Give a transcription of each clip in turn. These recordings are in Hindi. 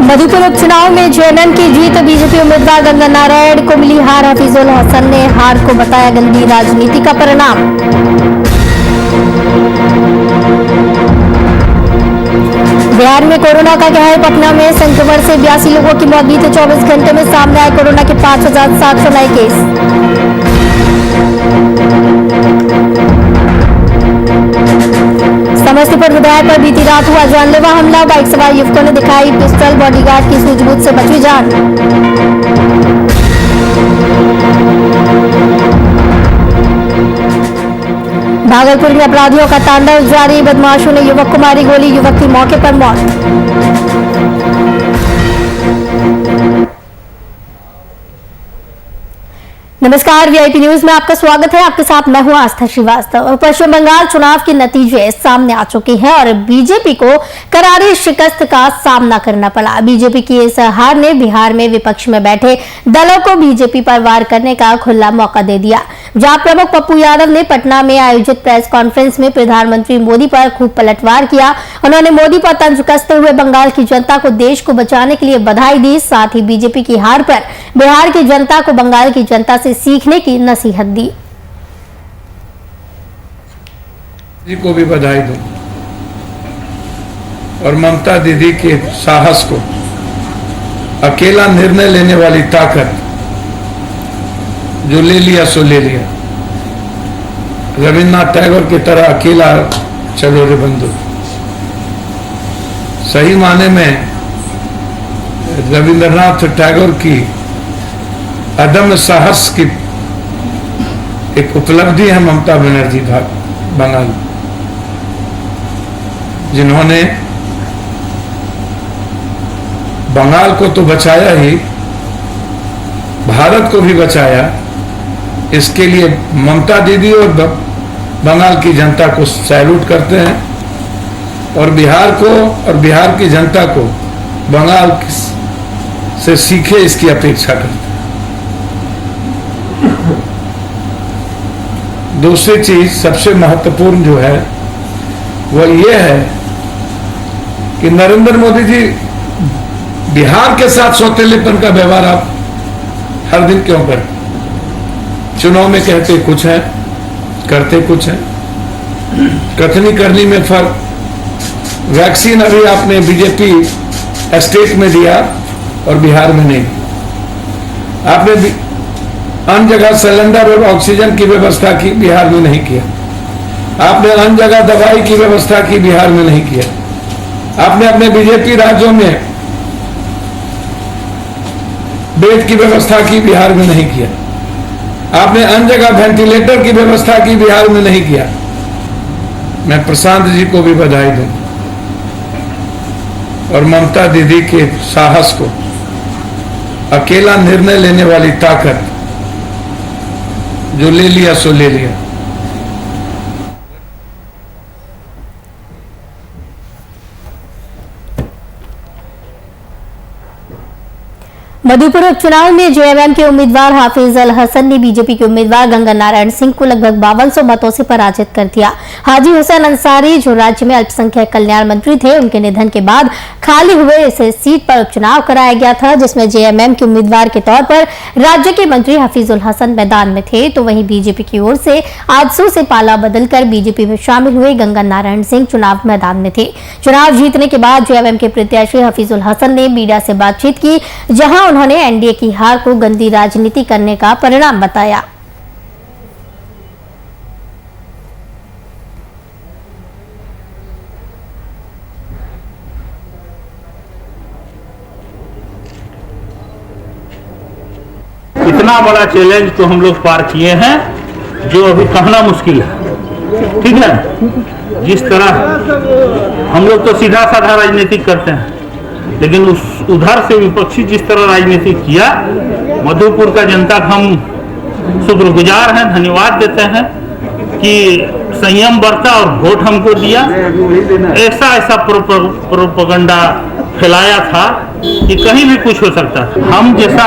मधुपुर उपचुनाव में जेएमएम की जीत, बीजेपी उम्मीदवार गंगा नारायण को मिली हार। हफीजुल हसन ने हार को बताया गंदी राजनीति का परिणाम। बिहार में कोरोना का कहर, पटना में संक्रमण से 82 लोगों की मौत। बीते 24 घंटे में सामने आए कोरोना के 5,700 नए केस। समस्तीपुर विधायक पर बीती रात हुआ जानलेवा हमला। बाइक सवार युवकों ने दिखाई पिस्टल, बॉडीगार्ड की सूझबूझ से बची जान। भागलपुर में अपराधियों का तांडव जारी, बदमाशों ने युवक को मारी गोली, युवक की मौके पर मौत। नमस्कार, वीआईपी न्यूज में आपका स्वागत है। आपके साथ मैं हूं आस्था श्रीवास्तव। पश्चिम बंगाल चुनाव के नतीजे सामने आ चुके हैं और बीजेपी को करारी शिकस्त का सामना करना पड़ा। बीजेपी की इस हार ने बिहार में विपक्ष में बैठे दलों को बीजेपी पर वार करने का खुला मौका दे दिया। जहां प्रमुख पप्पू यादव ने पटना में आयोजित प्रेस कॉन्फ्रेंस में प्रधानमंत्री मोदी पर खूब पलटवार किया। उन्होंने मोदी पर तंज कसते हुए बंगाल की जनता को देश को बचाने के लिए बधाई दी। साथ ही बीजेपी की हार पर बिहार की जनता को बंगाल की जनता से सीखने की नसीहत दी। जी को भी बधाई दूं और ममता दीदी के साहस को, अकेला निर्णय लेने वाली ताकत, जो ले लिया सो ले लिया। रविन्द्रनाथ टैगोर की तरह अकेला चलो रे बंधु। सही माने में रविन्द्रनाथ टैगोर की अदम्य साहस की एक उपलब्धि है ममता बनर्जी बंगाल, जिन्होंने बंगाल को तो बचाया ही, भारत को भी बचाया। इसके लिए ममता दीदी और बंगाल की जनता को सैल्यूट करते हैं और बिहार को और बिहार की जनता को बंगाल से सीखे इसकी अपेक्षा करते हैं। दूसरी चीज सबसे महत्वपूर्ण जो है वो ये है कि नरेंद्र मोदी जी बिहार के साथ सौतेलेपन का व्यवहार आप हर दिन क्यों करते? चुनाव में कहते कुछ है, करते कुछ है। कथनी करनी में फर्क। वैक्सीन अभी आपने बीजेपी स्टेट में दिया और बिहार में नहीं। आपने अन्य जगह सिलेंडर और ऑक्सीजन की व्यवस्था की, बिहार में नहीं किया। आपने अन्य जगह दवाई की व्यवस्था की, बिहार में नहीं किया। आपने अपने बीजेपी राज्यों में बेड की व्यवस्था की, बिहार में नहीं किया। आपने अन्य जगह वेंटिलेटर की व्यवस्था की, बिहार में नहीं किया। मैं प्रशांत जी को भी बधाई दूं और ममता दीदी के साहस को, अकेला निर्णय लेने वाली ताकत, जो ले लिया सो ले लिया। मधुपुर उपचुनाव में जेएमएम के उम्मीदवार हफीजुल हसन ने बीजेपी के उम्मीदवार गंगा नारायण सिंह को लगभग 5200 मतों से पराजित कर दिया। हाजी हुसैन अंसारी, जो राज्य में अल्पसंख्यक कल्याण मंत्री थे, उनके निधन के बाद खाली हुए इस सीट पर उपचुनाव कराया गया था, जिसमें जेएमएम के उम्मीदवार के तौर पर राज्य के मंत्री हफीजुल हसन मैदान में थे। तो वहीं बीजेपी की ओर से आजसू से पाला बदलकर बीजेपी में शामिल हुए गंगा नारायण सिंह चुनाव मैदान में थे। चुनाव जीतने के बाद जेएमएम के प्रत्याशी हफीजुल हसन ने मीडिया से बातचीत की, जहां उन्होंने एनडीए की हार को गंदी राजनीति करने का परिणाम बताया। इतना बड़ा चैलेंज तो हम लोग पार किए हैं, जो अभी कहना मुश्किल है। ठीक है, जिस तरह हम लोग तो सीधा साधा राजनीति करते हैं, लेकिन उस उधर से विपक्षी जिस तरह राजनीति किया, मधुपुर का जनता का हम शुक्रगुजार हैं, धन्यवाद देते हैं कि संयम बरता और वोट हमको दिया। ऐसा प्रोपेगेंडा फैलाया था कि कहीं भी कुछ हो सकता था। हम जैसा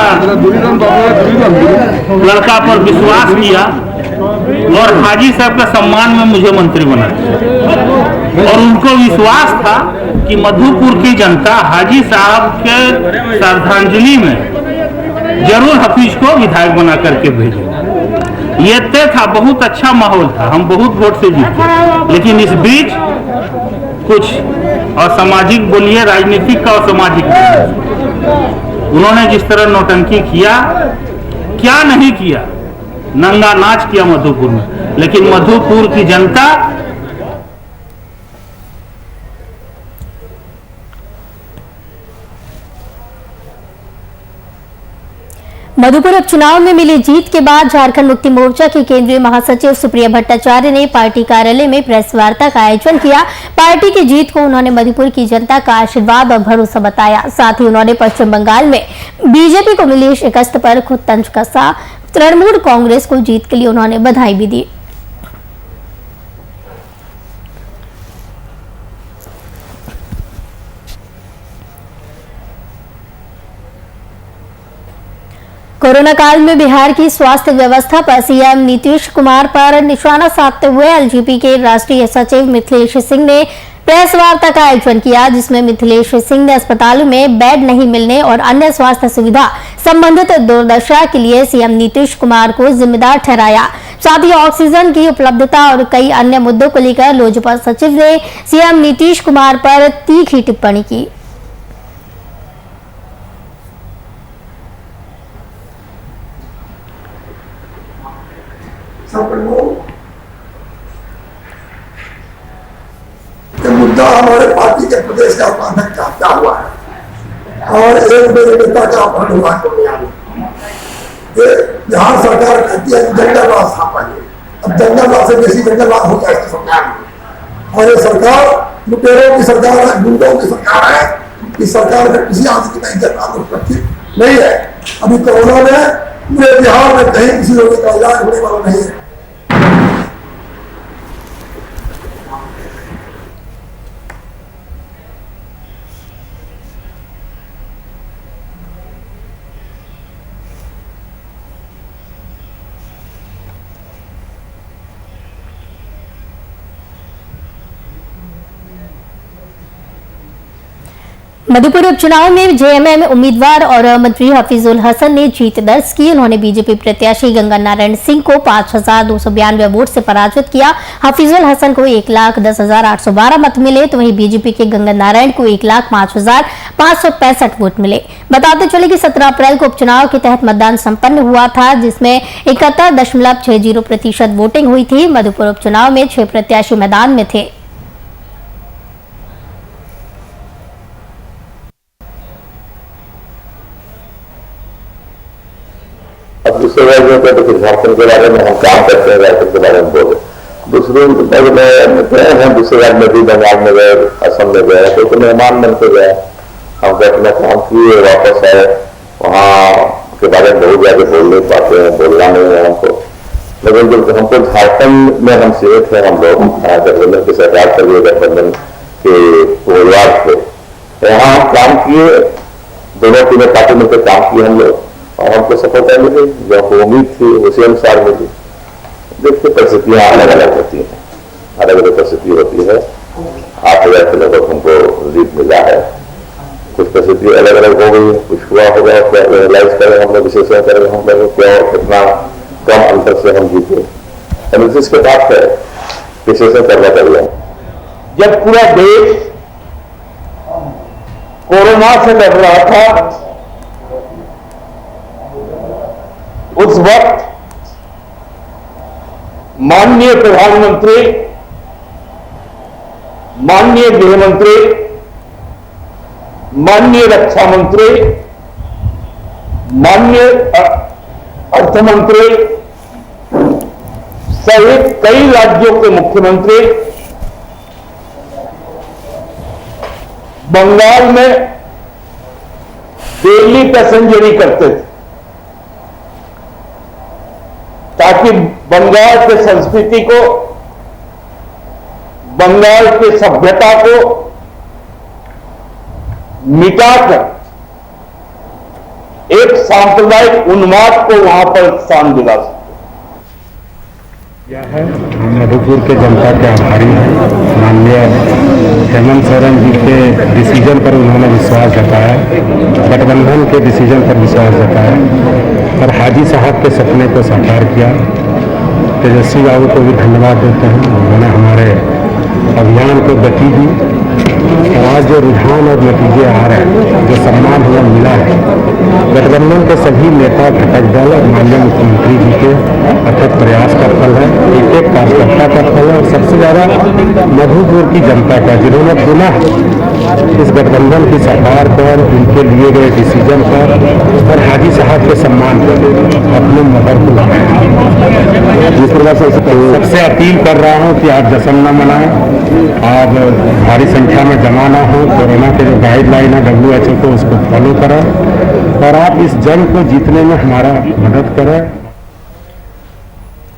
लड़का पर विश्वास किया और हाजी साहब का सम्मान में मुझे मंत्री बना दिया। और उनको विश्वास था कि मधुपुर की जनता हाजी साहब के श्रद्धांजलि में जरूर हफीज को विधायक बना करके भेजेंगे। ये तय था, बहुत अच्छा माहौल था, हम बहुत वोट से जीते। लेकिन इस बीच कुछ असामाजिक, बोलिए राजनीतिक का असामाजिक, उन्होंने जिस तरह नौटंकी किया, क्या नहीं किया, नंगा नाच किया मधुपुर में। लेकिन मधुपुर की जनता मधुपुर उपचुनाव में मिली जीत के बाद झारखंड मुक्ति मोर्चा की केंद्रीय महासचिव सुप्रिया भट्टाचार्य ने पार्टी कार्यालय में प्रेस वार्ता का आयोजन किया। पार्टी की जीत को उन्होंने मधुपुर की जनता का आशीर्वाद और भरोसा बताया। साथ ही उन्होंने पश्चिम बंगाल में बीजेपी को मिली शिकस्त पर खुद तंज कसा। तृणमूल कांग्रेस को जीत के लिए उन्होंने बधाई भी दी। कोरोना काल में बिहार की स्वास्थ्य व्यवस्था पर सीएम नीतीश कुमार पर निशाना साधते हुए एलजेपी के राष्ट्रीय सचिव मिथिलेश सिंह ने प्रेस वार्ता का आयोजन किया, जिसमें मिथिलेश सिंह ने अस्पतालों में बेड नहीं मिलने और अन्य स्वास्थ्य सुविधा संबंधित दुर्दशा के लिए सीएम नीतीश कुमार को जिम्मेदार ठहराया। साथ ही ऑक्सीजन की उपलब्धता और कई अन्य मुद्दों को लेकर लोजपा सचिव ने सीएम नीतीश कुमार पर तीखी टिप्पणी की। ये मुद्दा हमारे पार्टी के प्रदेश का उपाध्यक्ष का हत्या हुआ है और एक मेरे नेता का अपहरण हुआ दुनिया में। ये बिहार सरकार कहती है कि जंगलवाद स्थापन है, अब जंगलवाद से बेसी जंगलवाद हो जाएगा सरकार में। और ये सरकार लुटेरों की सरकार है, गुंडों की सरकार है। इस सरकार में किसी आदमी की सुरक्षित नहीं है। अभी कोरोना में पूरे बिहार में कहीं किसी रोगी का इलाज होने वाला नहीं है। मधुपुर उपचुनाव में जेएमएम उम्मीदवार और मंत्री हफीजुल हसन ने जीत दर्ज की। उन्होंने बीजेपी प्रत्याशी गंगा नारायण सिंह को 5,292 वोट से पराजित किया। हफीजुल हसन को 1,10,812 मत मिले, तो वहीं बीजेपी के गंगा नारायण को 1,05,565 वोट मिले। बताते चले कि 17 अप्रैल को उपचुनाव के तहत मतदान संपन्न हुआ था, जिसमें 71.60% वोटिंग हुई थी। मधुपुर उपचुनाव में 6 प्रत्याशी मैदान में थे। दूसरे राज्यों में तो फिर झारखंड के बारे में हम काम करते हैं, झारखंड के बारे में बोले। दूसरे में हम दूसरे राज्य में भी बंगाल में गए, असम में गए, तो मेहमान बन के गए। हम अपना काम किए, वापस आए। वहाँ के बारे में बहुत ज्यादा बोल नहीं पाते हैं, बोलना नहीं है हमको। लेकिन जब हमको झारखंड में हम सीमित थे, हम लोग गठबंधन की सरकार के लिए गठबंधन के उम्मीदवार थे, यहाँ हम काम किए, दोनों तीनों पार्टी मिलकर काम किए हम लोग, और हमको सफलता मिली। जो हमको उम्मीद थी उसी अनुसार मिली। देखते परिस्थितियां अलग अलग होती हैं, अलग अलग परिस्थिति होती है। 8,000 के लगभग हमको लीड मिला है। कुछ परिस्थिति अलग अलग हो गई, कुछ हुआ होगा, क्या एनालाइज करें हम लोग, विश्लेषण करें हम लोग, क्या कितना कम अंतर से हम जीते। एनालिसिस के बाद है विश्लेषण करना चाहिए। जब पूरा देश कोरोना से लड़ रहा था, उस वक्त माननीय प्रधानमंत्री, माननीय गृह मंत्री, माननीय रक्षा मंत्री, माननीय अर्थ मंत्री सहित कई राज्यों के मुख्यमंत्री बंगाल में डेली पैसेंजरी करते थे, ताकि बंगाल के संस्कृति को, बंगाल की सभ्यता को मिटाकर एक सांप्रदायिक उन्माद को वहां पर स्थान दिला सके। हम मधुपुर के जनता के आभारी हैं। माननीय हेमंत सोरेन जी के डिसीजन पर उन्होंने विश्वास जताया, गठबंधन के डिसीजन पर विश्वास जताया और हाजी साहब के सपने को साकार किया। तेजस्वी बाबू को भी धन्यवाद देते हैं, उन्होंने हमारे अभियान को गति दी और आज जो रुझान और नतीजे आ रहे हैं, जो सम्मान हमें मिला है, गठबंधन के सभी नेता, घटक दल और माननीय मुख्यमंत्री जी के अथक प्रयास का फल है, एक एक कार्यकर्ता का फल है और सबसे ज़्यादा मधुपुर की जनता का, जिन्होंने पुनः इस गठबंधन की सरकार पर, उनके लिए गए डिसीजन पर और हाजी साहब के सम्मान पर अपने मोहर को लगाया। जिस प्रकार से सबसे अपील कर रहा हूँ कि आप जश्न न मनाएं, आप भारी संख्या में जमा ना हो, कोरोना के जो गाइडलाइन है WHO को उसको फॉलो करें और आप इस जंग को जीतने में हमारा मदद करें।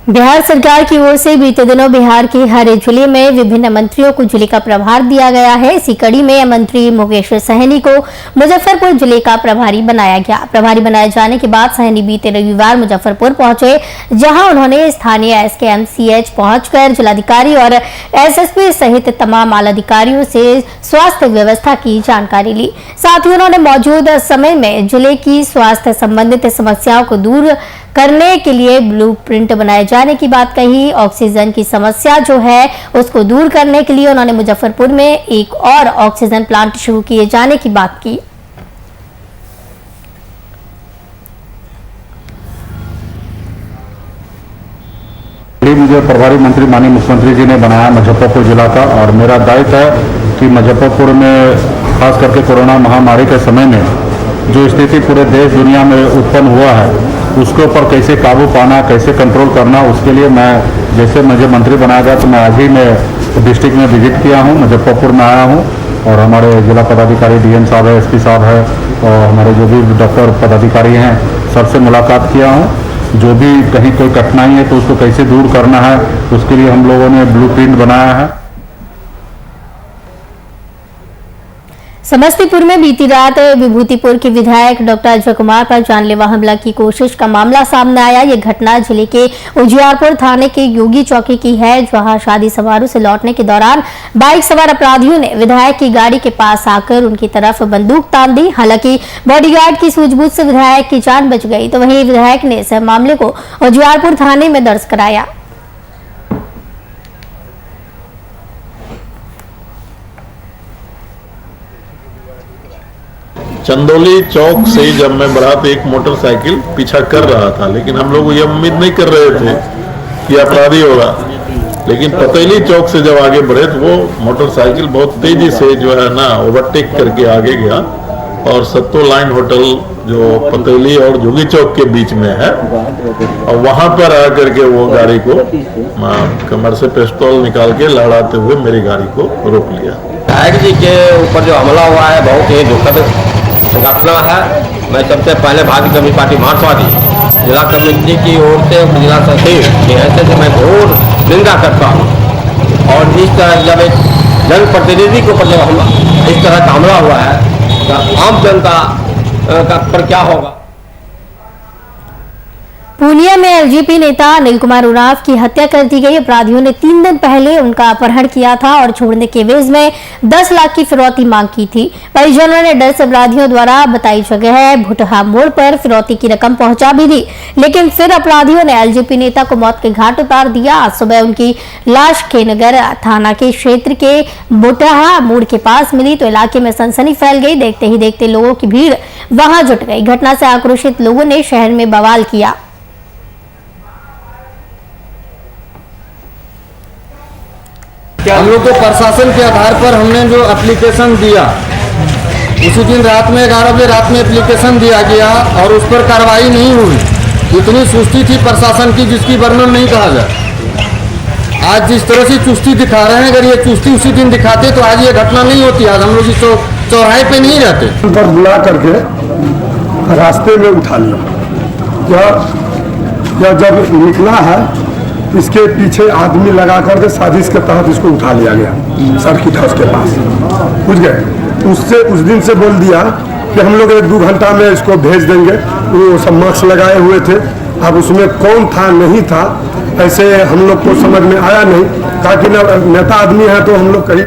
बिहार सरकार की ओर से बीते दिनों बिहार के हर जिले में विभिन्न मंत्रियों को जिले का प्रभार दिया गया है। इसी कड़ी में मंत्री मुकेश सहनी को मुजफ्फरपुर जिले का प्रभारी बनाया गया। प्रभारी बनाए जाने के बाद सहनी बीते रविवार मुजफ्फरपुर पहुंचे, जहां उन्होंने स्थानीय SKMCH पहुंचकर जिलाधिकारी और SSP सहित तमाम आला अधिकारियों से स्वास्थ्य व्यवस्था की जानकारी ली। साथ ही उन्होंने मौजूद समय में जिले की स्वास्थ्य संबंधित समस्याओं को दूर करने के लिए ब्लूप्रिंट बनाए जाने की बात कही। ऑक्सीजन की समस्या जो है उसको दूर करने के लिए उन्होंने मुजफ्फरपुर में एक और ऑक्सीजन प्लांट शुरू किए जाने की बात की। मुझे प्रभारी मंत्री माननीय मुख्यमंत्री जी ने बनाया मुजफ्फरपुर जिला का और मेरा दायित्व है कि मुजफ्फरपुर में खास करके कोरोना महामारी के समय में जो स्थिति पूरे देश दुनिया में उत्पन्न हुआ है उसके ऊपर कैसे काबू पाना, कैसे कंट्रोल करना, उसके लिए मैं जैसे मुझे मंत्री बनाया गया तो मैं आज ही मैं डिस्ट्रिक्ट में विजिट किया हूँ, मुजफ्फरपुर में आया हूँ और हमारे जिला पदाधिकारी DM साहब है, SP साहब है और हमारे जो भी डॉक्टर पदाधिकारी हैं सबसे मुलाकात किया हूँ। जो भी कहीं कोई कठिनाई है तो उसको कैसे दूर करना है उसके लिए हम लोगों ने ब्लूप्रिंट बनाया है। समस्तीपुर में बीती रात विभूतिपुर के विधायक डॉक्टर अजय कुमार पर जानलेवा हमला की कोशिश का मामला सामने आया। ये घटना जिले के उजियारपुर थाने के योगी चौकी की है, जहां शादी समारोह से लौटने के दौरान बाइक सवार अपराधियों ने विधायक की गाड़ी के पास आकर उनकी तरफ बंदूक तान दी। हालांकि बॉडीगार्ड की सूझबूझ से विधायक की जान बच गई, तो वहीं विधायक ने इस मामले को उजियारपुर थाने में दर्ज कराया। चंदौली चौक से जब मैं बढ़ा तो एक मोटरसाइकिल पीछा कर रहा था, लेकिन हम लोग ये उम्मीद नहीं कर रहे थे कि अपराधी होगा। लेकिन पतेली चौक से जब आगे बढ़े तो वो मोटरसाइकिल बहुत तेजी से जो है ना ओवरटेक करके आगे गया और सत्तो लाइन होटल जो पतेली और जोगी चौक के बीच में है और वहां पर आकर के वो गाड़ी को कमर से पिस्तौल निकाल के लड़ाते हुए मेरी गाड़ी को रोक लिया। विधायक जी के ऊपर जो हमला हुआ है बहुत ही दुखद घटना है। मैं सबसे पहले भारतीय कम्युनिस्ट पार्टी मार्क्सवादी जिला कमेटी की ओर से जिला सचिव की हैसियत से मैं घोर निंदा करता हूँ और जिस तरह जब एक जनप्रतिनिधि के ऊपर जब इस तरह का हमला हुआ है तो आम जनता का पर क्या होगा। पूर्णिया में LJP नेता अनिल कुमार उरांव की हत्या कर दी गई। अपराधियों ने 3 दिन पहले उनका अपहरण किया था और छोड़ने के एवज में 10 लाख की फिरौती मांग की थी। परिजनों ने डर से अपराधियों द्वारा बताई जगह भुटहा मोड़ पर फिरौती की रकम पहुंचा भी दी, लेकिन फिर अपराधियों ने LJP नेता को मौत के घाट उतार दिया। आज सुबह उनकी लाश खेनगर थाना के क्षेत्र के भुटहा मोड़ के पास मिली तो इलाके में सनसनी फैल गई। देखते ही देखते लोगों की भीड़ वहां जुट गई। घटना से आक्रोशित लोगों ने शहर में बवाल किया। हम लोग को प्रशासन के आधार पर हमने जो एप्लीकेशन दिया उसी दिन रात में 11 बजे रात में एप्लीकेशन दिया गया और उस पर कार्रवाई नहीं हुई। इतनी सुस्ती थी प्रशासन की जिसकी वर्णन नहीं कहा जाए। आज जिस तरह से चुस्ती दिखा रहे हैं, अगर ये चुस्ती उसी दिन दिखाते तो आज ये घटना नहीं होती। आज हम लोग इस चौराहे पे नहीं रहते। पर बुला करके रास्ते में उठा लिया। क्या जब निकला है इसके पीछे आदमी लगा करके साजिश के तहत इसको उठा लिया गया सर्किट हाउस के पास, बुझ गए। उससे उस दिन से बोल दिया कि हम लोग 1-2 घंटा में इसको भेज देंगे। वो सब मास्क लगाए हुए थे, अब उसमें कौन था नहीं था ऐसे हम लोग को समझ में आया नहीं, ताकि नेता आदमी है तो हम लोग कहीं।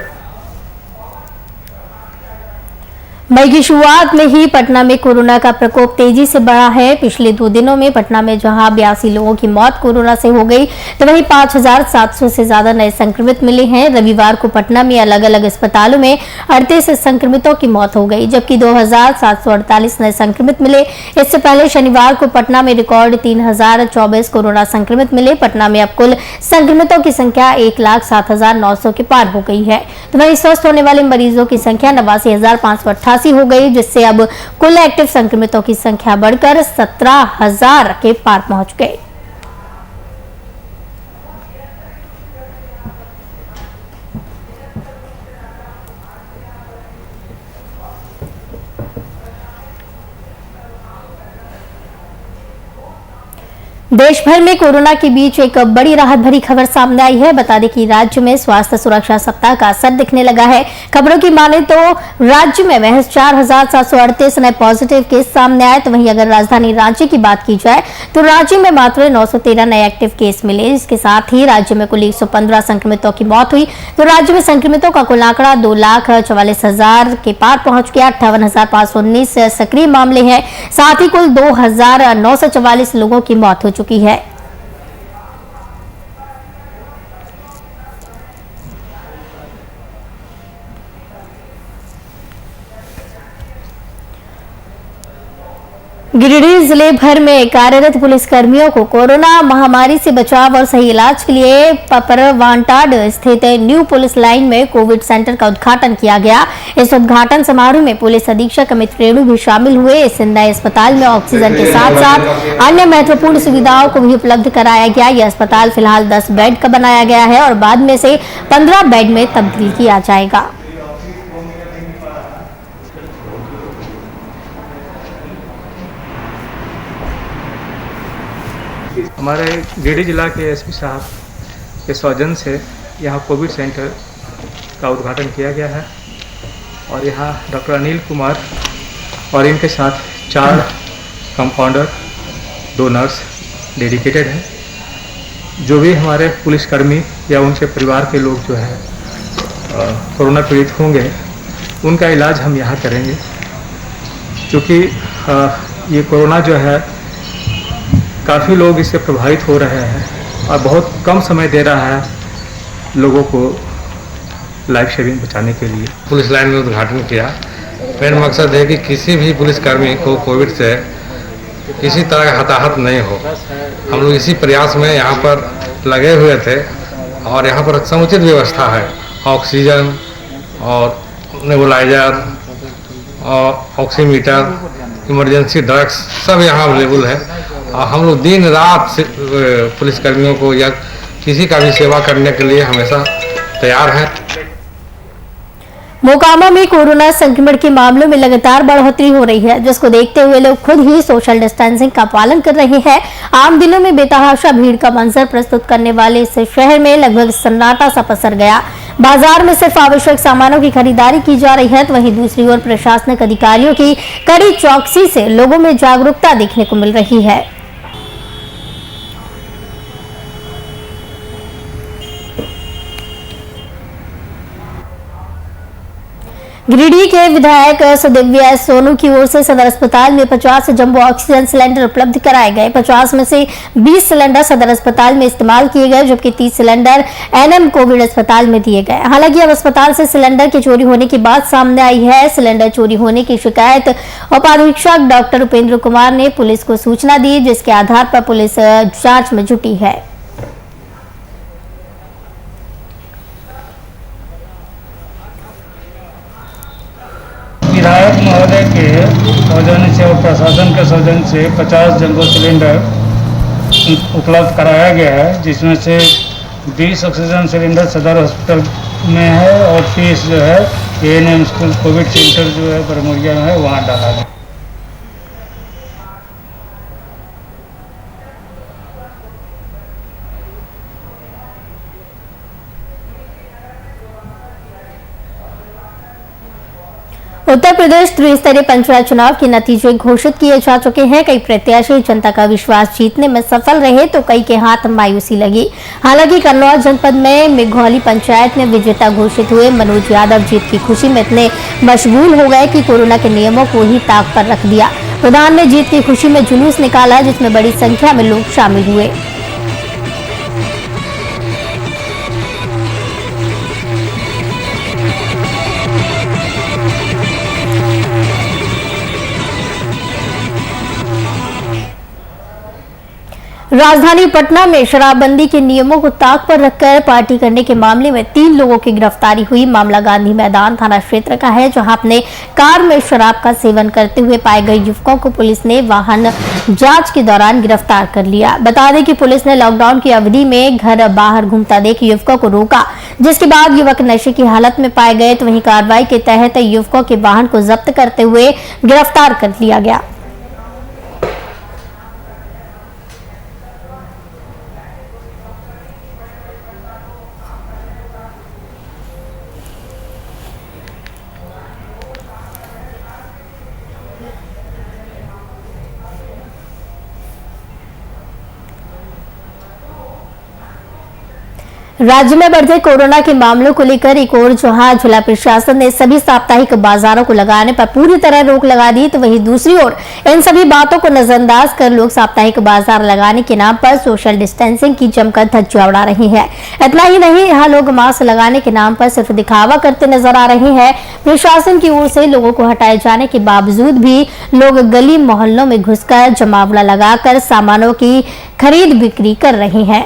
मई की शुरुआत में ही पटना में कोरोना का प्रकोप तेजी से बढ़ा है। पिछले 2 दिनों में पटना में जहां 82 लोगों की मौत कोरोना से हो गई, तो वहीं 5,700 से ज्यादा नए संक्रमित मिले हैं। रविवार को पटना में अलग अलग अस्पतालों में 38 संक्रमितों की मौत हो गई, जबकि 2,748 नए संक्रमित मिले। इससे पहले शनिवार को पटना में रिकॉर्ड 3,024 कोरोना संक्रमित मिले। पटना में अब कुल संक्रमितों की संख्या 1,07,900 के पार हो गई है, तो वहीं स्वस्थ होने वाले मरीजों की संख्या 89,588 हो गई, जिससे अब कुल एक्टिव संक्रमितों की संख्या बढ़कर 17,000 के पार पहुंच गई। देश भर में कोरोना के बीच एक बड़ी राहत भरी खबर सामने आई है। बता दें कि राज्य में स्वास्थ्य सुरक्षा सप्ताह का असर दिखने लगा है। खबरों की माने तो राज्य में महज 4,738 नए पॉजिटिव केस सामने आए, तो वहीं अगर राजधानी रांची की बात की जाए तो राज्य में मात्र 913 नए एक्टिव केस मिले। इसके साथ ही राज्य में कुल 115 संक्रमितों की मौत हुई, तो राज्य में संक्रमितों का कुल आंकड़ा 2,44,000 के पार पहुंच गया। 58,519 सक्रिय मामले हैं, साथ ही कुल 2,944 लोगों की मौत हो चुकी है। गिरिडीह जिले भर में कार्यरत पुलिस कर्मियों को कोरोना महामारी से बचाव और सही इलाज के लिए परवांटाड स्थित न्यू पुलिस लाइन में कोविड सेंटर का उद्घाटन किया गया। इस उद्घाटन समारोह में पुलिस अधीक्षक अमित रेणु भी शामिल हुए। इस नए अस्पताल में ऑक्सीजन के साथ साथ अन्य महत्वपूर्ण सुविधाओं को भी उपलब्ध कराया गया। यह अस्पताल फिलहाल 10 बेड का बनाया गया है और बाद में से 15 बेड में तब्दील किया जाएगा। हमारे गिरिडीह जिला के एसपी साहब के सौजन्य से यहाँ कोविड सेंटर का उद्घाटन किया गया है और यहाँ डॉक्टर अनिल कुमार और इनके साथ 4 कंपाउंडर, 2 नर्स डेडिकेटेड हैं। जो भी हमारे पुलिसकर्मी या उनके परिवार के लोग जो है कोरोना पीड़ित होंगे, उनका इलाज हम यहाँ करेंगे, क्योंकि ये कोरोना जो है काफ़ी लोग इससे प्रभावित हो रहे हैं और बहुत कम समय दे रहा है लोगों को लाइफ सेविंग बचाने के लिए। पुलिस लाइन में उद्घाटन किया। मेन मकसद है कि किसी भी पुलिसकर्मी को कोविड से किसी तरह का हताहत नहीं हो। हम लोग इसी प्रयास में यहाँ पर लगे हुए थे और यहाँ पर समुचित व्यवस्था है। ऑक्सीजन और नेबुलाइजर और ऑक्सीमीटर, इमरजेंसी ड्रग्स सब यहाँ अवेलेबल है और हम लोग दिन रात पुलिसकर्मियों को या किसी का भी सेवा करने के लिए हमेशा तैयार हैं। मोकामा में कोरोना संक्रमण के मामलों में लगातार बढ़ोतरी हो रही है, जिसको देखते हुए लोग खुद ही सोशल डिस्टेंसिंग का पालन कर रहे हैं। आम दिनों में बेतहाशा भीड़ का मंजर प्रस्तुत करने वाले इस शहर में लगभग सन्नाटा सा पसर गया। बाजार में सिर्फ आवश्यक सामानों की खरीदारी की जा रही है, तो वहीं दूसरी ओर प्रशासनिक अधिकारियों की कड़ी चौकसी से लोगों में जागरूकता देखने को मिल रही है। गिरिडीह के विधायक सुदिव्या सोनू की ओर से सदर अस्पताल में 50 जंबो ऑक्सीजन सिलेंडर उपलब्ध कराए गए। 50 में से 20 सिलेंडर सदर अस्पताल में इस्तेमाल किए गए, जबकि 30 सिलेंडर एनएम कोविड अस्पताल में दिए गए। हालांकि अब अस्पताल से सिलेंडर की चोरी होने की बात सामने आई है। सिलेंडर चोरी होने की शिकायत उपाधीक्षक डॉक्टर उपेंद्र कुमार ने पुलिस को सूचना दी, जिसके आधार पर पुलिस जांच में जुटी है। विधायक महोदय के सौजन्य से और प्रशासन के सौजन्य से 50 जंबो सिलेंडर उपलब्ध कराया गया है, जिसमें से 20 ऑक्सीजन सिलेंडर सदर हॉस्पिटल में है और 30 जो है एएनएम स्कूल कोविड सेंटर जो है बरमुरिया में है, वहाँ डाला गया। उत्तर प्रदेश त्रिस्तरीय पंचायत चुनाव के नतीजे घोषित किए जा चुके हैं। कई प्रत्याशी जनता का विश्वास जीतने में सफल रहे तो कई के हाथ मायूसी लगी। हालांकि कन्नौज जनपद में मेघौली पंचायत में विजेता घोषित हुए मनोज यादव जीत की खुशी में इतने मशगूल हो गए कि कोरोना के नियमों को ही ताक पर रख दिया। प्रधान ने जीत की खुशी में जुलूस निकाला जिसमें बड़ी संख्या में लोग शामिल हुए। राजधानी पटना में शराबबंदी के नियमों को ताक पर रखकर पार्टी करने के मामले में 3 लोगों की गिरफ्तारी हुई। मामला गांधी मैदान थाना क्षेत्र का है, जहां अपने कार में शराब का सेवन करते हुए पाए गए युवकों को पुलिस ने वाहन जांच के दौरान गिरफ्तार कर लिया। बता दें कि पुलिस ने लॉकडाउन की अवधि में घर बाहर घूमता देख युवकों को रोका, जिसके बाद युवक नशे की हालत में पाए गए तो वहीं कार्रवाई के तहत युवकों के वाहन को जब्त करते हुए गिरफ्तार कर लिया गया। राज्य में बढ़ते कोरोना के मामलों को लेकर एक ओर जहां जिला प्रशासन ने सभी साप्ताहिक बाजारों को लगाने पर पूरी तरह रोक लगा दी, तो वहीं दूसरी ओर इन सभी बातों को नजरअंदाज कर लोग साप्ताहिक बाजार लगाने के नाम पर सोशल डिस्टेंसिंग की जमकर धज्जियां उड़ा रहे हैं। इतना ही नहीं, यहाँ लोग मास्क लगाने के नाम पर सिर्फ दिखावा करते नजर आ रहे हैं। प्रशासन की ओर से लोगों को हटाए जाने के बावजूद भी लोग गली मोहल्लों में घुसकर जमावड़ा लगाकर सामानों की खरीद बिक्री कर रहे हैं।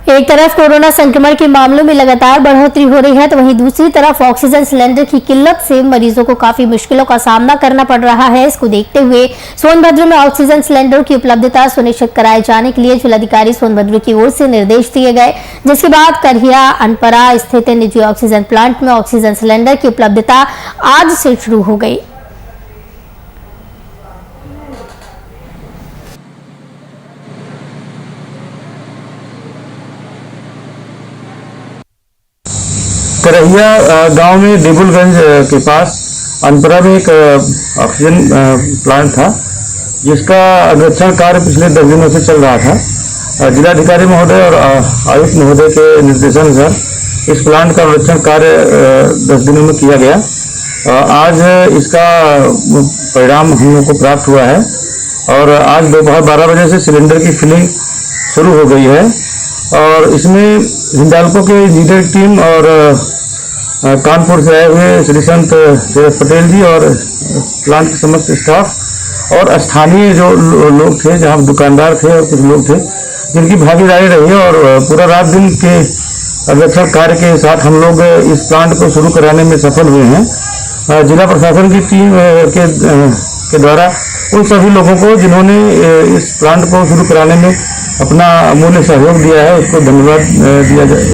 एक तरफ कोरोना संक्रमण के मामलों में लगातार बढ़ोतरी हो रही है, तो वहीं दूसरी तरफ ऑक्सीजन सिलेंडर की किल्लत से मरीजों को काफी मुश्किलों का सामना करना पड़ रहा है। इसको देखते हुए सोनभद्र में ऑक्सीजन सिलेंडर की उपलब्धता सुनिश्चित कराए जाने के लिए जिलाधिकारी सोनभद्र की ओर से निर्देश दिए गए, जिसके बाद करहिया अनपरा स्थित निजी ऑक्सीजन प्लांट में ऑक्सीजन सिलेंडर की उपलब्धता आज से शुरू हो गई। करहिया गांव में देबुलगंज के पास अनपरा में एक ऑक्सीजन प्लांट था, जिसका अन्वेषण कार्य पिछले 10 दिनों से चल रहा था। जिलाधिकारी महोदय और आयुक्त महोदय के निर्देशानुसार इस प्लांट का अन्वेषण कार्य 10 दिनों में किया गया। आज इसका परिणाम हम लोग को प्राप्त हुआ है और आज दोपहर 12 बजे से सिलेंडर की फिलिंग शुरू हो गई है और इसमें हिंडाल्को के इंजीनियर टीम और कानपुर से आए हुए श्री संत पटेल जी और प्लांट के समस्त स्टाफ और स्थानीय जो लोग थे, जहां दुकानदार थे और कुछ लोग थे, जिनकी भागीदारी रही है और पूरा रात दिन के अन्वेषण कार्य के साथ हम लोग इस प्लांट को शुरू कराने में सफल हुए हैं। जिला प्रशासन की टीम के द्वारा उन सभी लोगों को जिन्होंने इस प्लांट को शुरू कराने में अपना अमूल्य सहयोग दिया है, उसको धन्यवाद दिया जाए।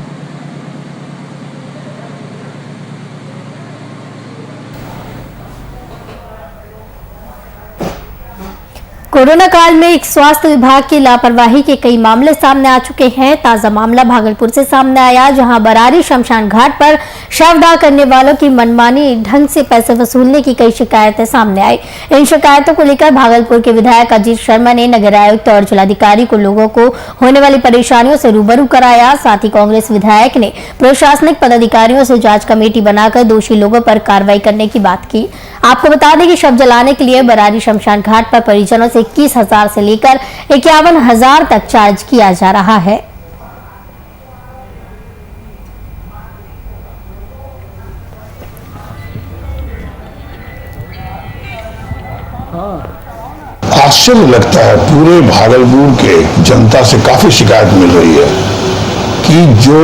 कोरोना काल में एक स्वास्थ्य विभाग की लापरवाही के कई मामले सामने आ चुके हैं। ताजा मामला भागलपुर से सामने आया, जहां बरारी शमशान घाट पर शवदाह करने वालों की मनमानी ढंग से पैसे वसूलने की कई शिकायतें सामने आई। इन शिकायतों को लेकर भागलपुर के विधायक अजीत शर्मा ने नगर आयुक्त और जिलाधिकारी को लोगों को होने वाली परेशानियों से रूबरू कराया। साथ ही कांग्रेस विधायक ने प्रशासनिक पदाधिकारियों से जांच कमेटी बनाकर दोषी लोगों पर कार्रवाई करने की बात की। आपको बता दें कि शव जलाने के लिए बरारी शमशान घाट पर परिजनों से 21,000 से लेकर 51,000 तक चार्ज किया जा रहा है। आश्चर्य लगता है, पूरे भागलपुर के जनता से काफी शिकायत मिल रही है कि जो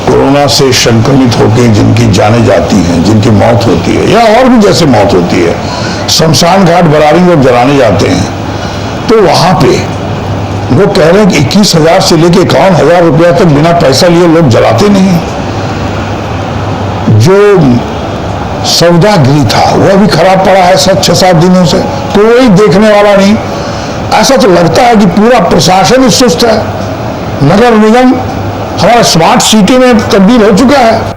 कोरोना से संक्रमित होकर जिनकी जाने जाती हैं, जिनकी मौत होती है या और भी जैसे मौत होती है, शमशान घाट बरारी में जलाने जाते हैं तो वहां पे लोग कह रहे हैं कि 21,000 से लेकर 51,000 रुपया तक बिना पैसा लिए लोग जलाते नहीं। जो सौदागिरी था वह भी खराब पड़ा है 6-7 दिनों से, कोई देखने वाला नहीं। ऐसा तो लगता है कि पूरा प्रशासन ही सुस्त है। नगर निगम हमारा स्मार्ट सिटी में तब्दील हो चुका है।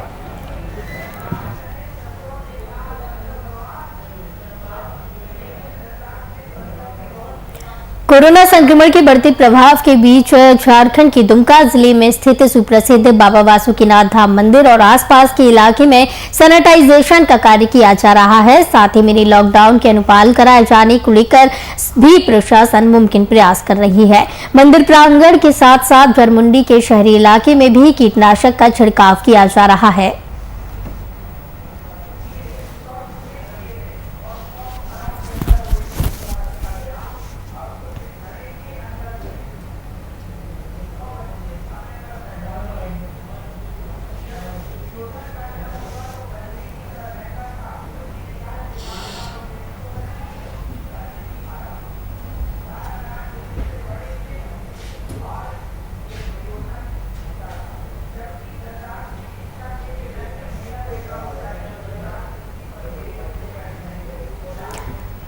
कोरोना संक्रमण के बढ़ते प्रभाव के बीच झारखंड के दुमका जिले में स्थित सुप्रसिद्ध बाबा वासुकीनाथ धाम मंदिर और आसपास के इलाके में सैनिटाइजेशन का कार्य किया जा रहा है। साथ ही मिनी लॉकडाउन के अनुपालन कराए जाने को लेकर भी प्रशासन मुमकिन प्रयास कर रही है। मंदिर प्रांगण के साथ साथ भरमुंडी के शहरी इलाके में भी कीटनाशक का छिड़काव किया जा रहा है।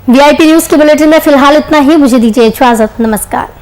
VIP न्यूज के बुलेटिन में फिलहाल इतना ही। मुझे दीजिए इजाजत। नमस्कार।